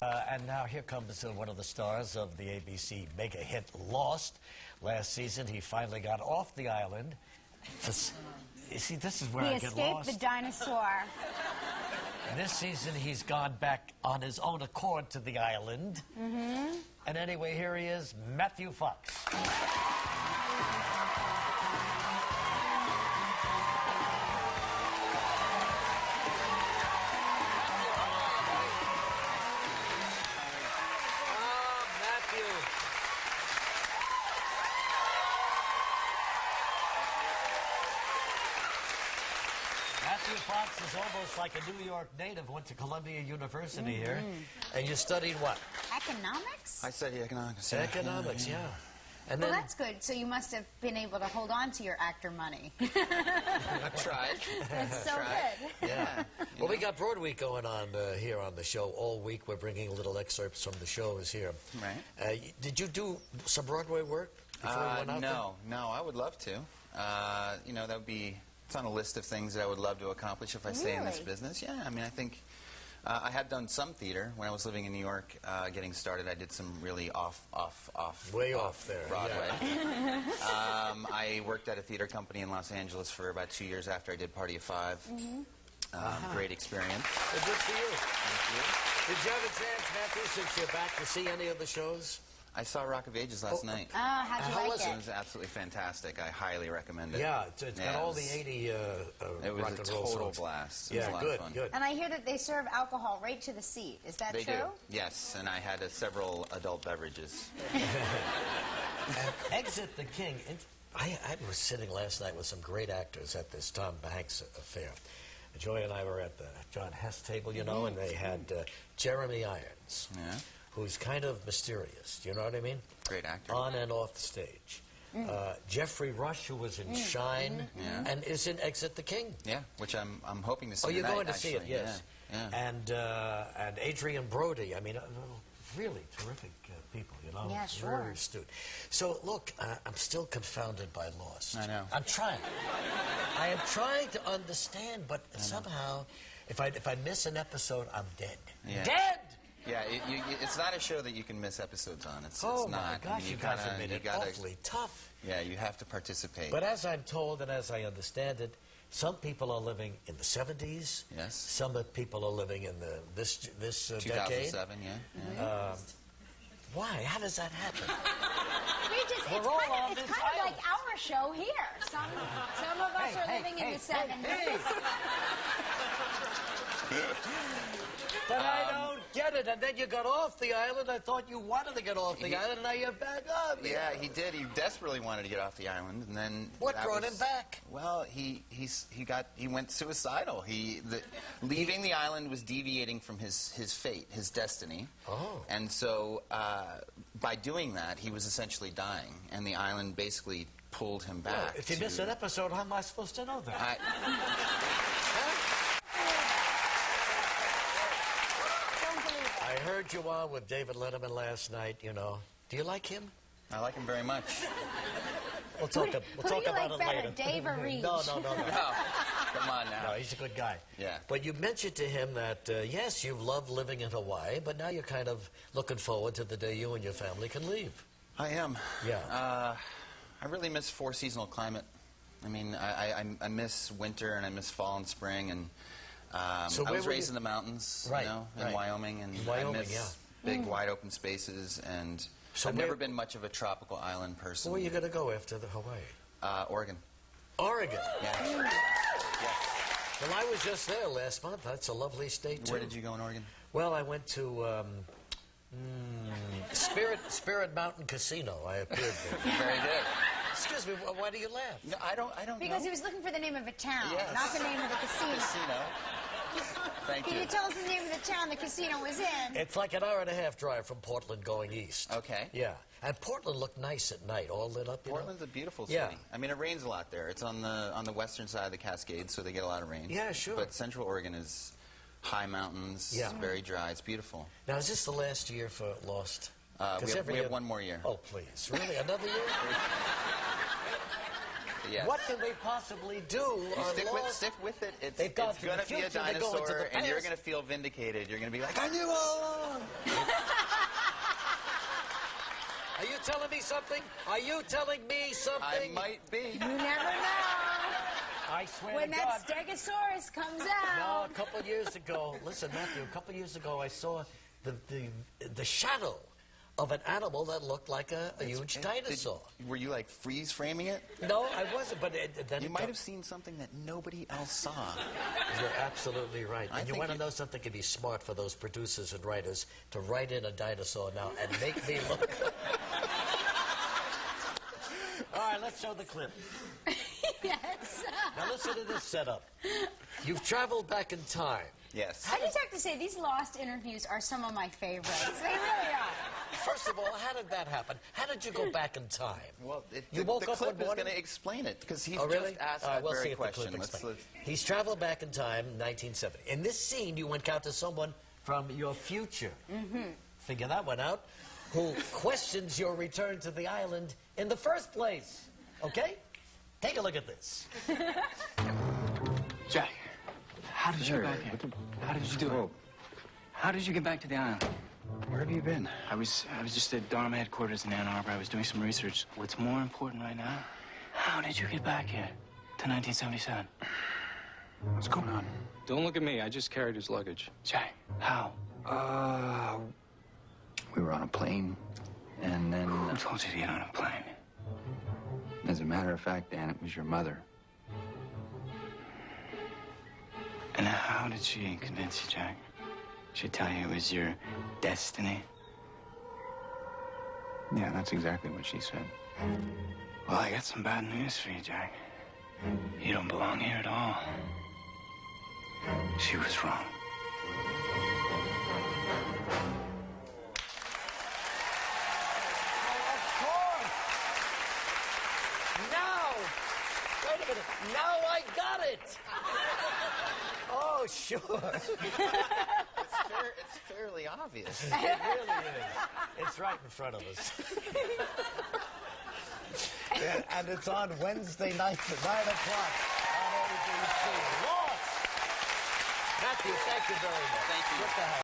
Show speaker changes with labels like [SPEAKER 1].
[SPEAKER 1] And now here comes one of the stars of the ABC mega hit Lost. Last season, he finally got off the island. You see, this is where I get lost.
[SPEAKER 2] He escaped the dinosaur.
[SPEAKER 1] This season, he's gone back on his own accord to the island. And anyway, here he is, Matthew Fox. Matthew Fox is almost like a New York native, went to Columbia University here. And you studied what?
[SPEAKER 2] Economics?
[SPEAKER 3] I studied economics.
[SPEAKER 1] Economics, yeah. And
[SPEAKER 2] Well,
[SPEAKER 1] then,
[SPEAKER 2] that's good. So you must have been able to hold on to your actor money.
[SPEAKER 3] I tried.
[SPEAKER 2] That's so good.
[SPEAKER 1] yeah. Well, we got Broad Week going on here on the show all week. We're bringing little excerpts from the shows here.
[SPEAKER 3] Right.
[SPEAKER 1] Did you do some Broadway work before you went out there?
[SPEAKER 3] No, I would love to. You know, that would be... It's on a list of things that I would love to accomplish if I stay in this business. Yeah, I mean, I think I had done some theater when I was living in New York. Getting started, I did some really
[SPEAKER 1] way off there,
[SPEAKER 3] Broadway.
[SPEAKER 1] Yeah.
[SPEAKER 3] I worked at a theater company in Los Angeles for about 2 years after I did Party of Five. Great experience.
[SPEAKER 1] Well, good for you.
[SPEAKER 3] Thank you.
[SPEAKER 1] Did you have a chance, Matthew, since you're back, to see any of the shows?
[SPEAKER 3] I saw Rock of Ages last night.
[SPEAKER 2] Oh, how'd you like it?
[SPEAKER 3] It was absolutely fantastic. I highly recommend it.
[SPEAKER 1] Yeah, it's got all the 80
[SPEAKER 3] it was
[SPEAKER 1] rock
[SPEAKER 3] a
[SPEAKER 1] and roll
[SPEAKER 3] total
[SPEAKER 1] songs.
[SPEAKER 3] blast. It
[SPEAKER 1] Yeah,
[SPEAKER 3] was a lot of fun.
[SPEAKER 1] good.
[SPEAKER 2] And I hear that they serve alcohol right to the seat. Is that
[SPEAKER 3] They
[SPEAKER 2] true?
[SPEAKER 3] do, yes. And I had several adult beverages.
[SPEAKER 1] And Exit the King. I was sitting last night with some great actors at this Tom Hanks affair. Joy and I were at the John Hess table, you know, and they had Jeremy Irons, who's kind of mysterious. Do you know what I mean?
[SPEAKER 3] Great actor.
[SPEAKER 1] On and off the stage. Jeffrey Rush, who was in Shine, and is in Exit the King.
[SPEAKER 3] Yeah, which I'm hoping to see.
[SPEAKER 1] Oh, you're
[SPEAKER 3] tonight,
[SPEAKER 1] going to see it,
[SPEAKER 3] actually.
[SPEAKER 1] yes.
[SPEAKER 3] Yeah.
[SPEAKER 1] And Adrian Brody. I mean, really terrific people, you know.
[SPEAKER 2] Yeah, sure.
[SPEAKER 1] Very astute. So, look, I'm still confounded by Lost.
[SPEAKER 3] I know.
[SPEAKER 1] I'm trying. I am trying to understand, but somehow, if I miss an episode, I'm dead.
[SPEAKER 3] Yeah.
[SPEAKER 1] Dead!
[SPEAKER 3] Yeah, it's not a show that you can miss episodes on. It's
[SPEAKER 1] Oh,
[SPEAKER 3] not.
[SPEAKER 1] my gosh,
[SPEAKER 3] I mean,
[SPEAKER 1] you guys have made it
[SPEAKER 3] gotta,
[SPEAKER 1] awfully tough.
[SPEAKER 3] Yeah, you have to participate.
[SPEAKER 1] But as I'm told and as I understand it, some people are living in the 70s.
[SPEAKER 3] Yes.
[SPEAKER 1] Some people are living in this decade.
[SPEAKER 3] 2007, yeah.
[SPEAKER 1] Why? How does that happen?
[SPEAKER 2] It's kind of like our show here. Some of us are living in the 70s.
[SPEAKER 1] But I don't get it. And then you got off the island. I thought you wanted to get off the island, and now you're back on.
[SPEAKER 3] Yeah, he did. He desperately wanted to get off the island, and then
[SPEAKER 1] what brought him back?
[SPEAKER 3] Well, he went suicidal. Leaving the island was deviating from his fate, his destiny.
[SPEAKER 1] Oh.
[SPEAKER 3] And so by doing that, he was essentially dying, and the island basically pulled him back.
[SPEAKER 1] Well, if you miss an episode, how am I supposed to know that? I heard you on with David Letterman last night, you know. Do you like him?
[SPEAKER 3] I like him very much.
[SPEAKER 1] We'll talk about it later.
[SPEAKER 2] Dave or Reach?
[SPEAKER 1] No.
[SPEAKER 3] No, come on now.
[SPEAKER 1] No, he's a good guy.
[SPEAKER 3] Yeah.
[SPEAKER 1] But you mentioned to him that, yes, you've loved living in Hawaii, but now you're kind of looking forward to the day you and your family can leave.
[SPEAKER 3] I am.
[SPEAKER 1] Yeah.
[SPEAKER 3] I really miss four-seasonal climate. I mean, I miss winter, and I miss fall and spring, and I was raised in the mountains, you know, in Wyoming, and I miss big, wide-open spaces, and I've never been much of a tropical island person.
[SPEAKER 1] Where are you going to go after the Hawaii?
[SPEAKER 3] Oregon.
[SPEAKER 1] Oregon?
[SPEAKER 3] Yeah.
[SPEAKER 1] Well, I was just there last month. That's a lovely state, too.
[SPEAKER 3] Where did you go in Oregon?
[SPEAKER 1] Well, I went to Spirit Mountain Casino. I appeared there.
[SPEAKER 3] Very good.
[SPEAKER 1] Excuse me, why do you laugh?
[SPEAKER 3] No, I don't
[SPEAKER 2] Because
[SPEAKER 3] know.
[SPEAKER 2] he was looking for the name of a town,
[SPEAKER 3] Yes.
[SPEAKER 2] not the name of the casino.
[SPEAKER 3] Thank
[SPEAKER 2] Can
[SPEAKER 3] you.
[SPEAKER 2] you tell us the name of the town the casino was in?
[SPEAKER 1] It's like an hour-and-a-half drive from Portland going east.
[SPEAKER 3] Okay.
[SPEAKER 1] Yeah. And Portland looked nice at night, all lit up.
[SPEAKER 3] Portland's a beautiful city.
[SPEAKER 1] Yeah.
[SPEAKER 3] I mean, it rains a lot there. It's on the western side of the Cascades, so they get a lot of rain.
[SPEAKER 1] Yeah, sure.
[SPEAKER 3] But Central Oregon is high mountains, very dry. It's beautiful.
[SPEAKER 1] Now, is this the last year for Lost?
[SPEAKER 3] We have one more year.
[SPEAKER 1] Oh, please. Really? Another year?
[SPEAKER 3] Yes.
[SPEAKER 1] What can they possibly do on Lost?
[SPEAKER 3] Stick with it. It's
[SPEAKER 1] They've gone
[SPEAKER 3] going to be a
[SPEAKER 1] future, they're going to
[SPEAKER 3] dinosaur,
[SPEAKER 1] the
[SPEAKER 3] and you're
[SPEAKER 1] past.
[SPEAKER 3] going to feel vindicated. You're going to be like, I knew all along.
[SPEAKER 1] telling me something? Are you telling me something?
[SPEAKER 3] I might be.
[SPEAKER 2] You never know.
[SPEAKER 1] I swear
[SPEAKER 2] When
[SPEAKER 1] to
[SPEAKER 2] that
[SPEAKER 1] God.
[SPEAKER 2] Stegosaurus comes
[SPEAKER 1] No,
[SPEAKER 2] out.
[SPEAKER 1] a couple of years ago, listen, Matthew, a couple of years ago, I saw the shadow of an animal that looked like a huge dinosaur.
[SPEAKER 3] Were you like freeze framing it?
[SPEAKER 1] No, I wasn't, but then
[SPEAKER 3] You might have seen something that nobody else saw.
[SPEAKER 1] You're absolutely right.
[SPEAKER 3] I
[SPEAKER 1] And you
[SPEAKER 3] think
[SPEAKER 1] want to
[SPEAKER 3] you-
[SPEAKER 1] know something could be smart for those producers and writers to write in a dinosaur now and make me look. All right, let's show the clip.
[SPEAKER 2] Yes.
[SPEAKER 1] Now listen to this setup. You've traveled back in time.
[SPEAKER 3] Yes.
[SPEAKER 2] I just have to say, these Lost interviews are some of my favorites. They really are.
[SPEAKER 1] First of all, how did that happen? How did you go back in time?
[SPEAKER 3] Well,
[SPEAKER 1] You
[SPEAKER 3] the
[SPEAKER 1] woke up
[SPEAKER 3] clip
[SPEAKER 1] one
[SPEAKER 3] is
[SPEAKER 1] morning?
[SPEAKER 3] going to explain it because he's
[SPEAKER 1] Oh, really?
[SPEAKER 3] just asked
[SPEAKER 1] All right,
[SPEAKER 3] that
[SPEAKER 1] we'll see
[SPEAKER 3] very
[SPEAKER 1] if the clip
[SPEAKER 3] question.
[SPEAKER 1] explains. He's traveled back in time, 1970. In this scene, you encounter someone from your future. Figure that one out. Who questions your return to the island in the first place. Okay? Take a look at this.
[SPEAKER 4] Jack, how did you get back here? How did you do it? How did you get back to the island?
[SPEAKER 5] Where have you been?
[SPEAKER 4] I was just at Dharma headquarters in Ann Arbor. I was doing some research. What's more important right now, how did you get back here to 1977?
[SPEAKER 5] What's going on?
[SPEAKER 6] Don't look at me. I just carried his luggage.
[SPEAKER 4] Jack, how?
[SPEAKER 5] We were on a plane, and then,
[SPEAKER 4] Who told you to get on a plane?
[SPEAKER 5] as a matter of fact, Dan, it was your mother.
[SPEAKER 4] And how did she convince you, Jack? She tell you it was your destiny?
[SPEAKER 5] Yeah, that's exactly what she said.
[SPEAKER 4] Well, I got some bad news for you, Jack. You don't belong here at all. She was wrong.
[SPEAKER 1] Of course! Now! Wait a minute. Now I got it! Oh, sure.
[SPEAKER 3] It's fairly obvious.
[SPEAKER 1] It really is. It's right in front of us. And it's on Wednesday nights at 9 o'clock on ABC. Lost! Matthew, thank you very much.
[SPEAKER 3] Thank you.
[SPEAKER 1] Good to have you.